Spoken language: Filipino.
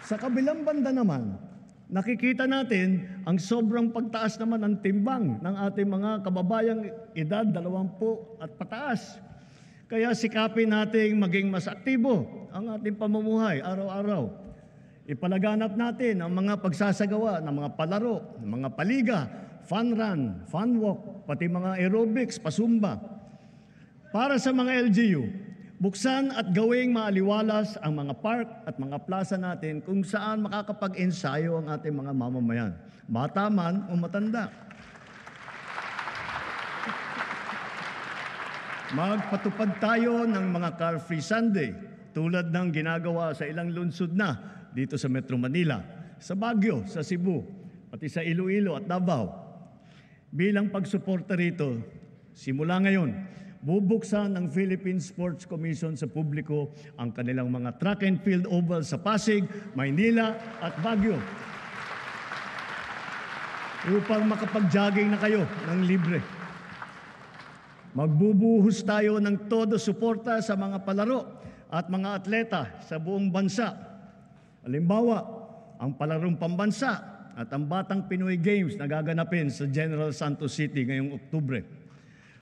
Sa kabilang banda naman, nakikita natin ang sobrang pagtaas naman ng timbang ng ating mga kababayang edad 20 at pataas. Kaya sikapin nating maging mas aktibo ang ating pamumuhay araw-araw. Ipalaganap natin ang mga pagsasagawa ng mga palaro, ng mga paliga, fun run, fun walk, pati mga aerobics, pasumba. Para sa mga LGU, buksan at gawing maaliwalas ang mga park at mga plaza natin kung saan makakapag-ensayo ang ating mga mamamayan, bata man o matanda. Magpatupad tayo ng mga car-free Sunday tulad ng ginagawa sa ilang lungsod na dito sa Metro Manila, sa Baguio, sa Cebu, pati sa Iloilo at Davao. Bilang pagsuporta rito, simula ngayon, bubuksan ng Philippine Sports Commission sa publiko ang kanilang mga track and field oval sa Pasig, Maynila at Baguio upang makapag-jogging na kayo ng libre. Magbubuhos tayo ng todo suporta sa mga palaro at mga atleta sa buong bansa. Halimbawa, ang palarong pambansa at ang Batang Pinoy Games na gaganapin sa General Santos City ngayong Oktubre.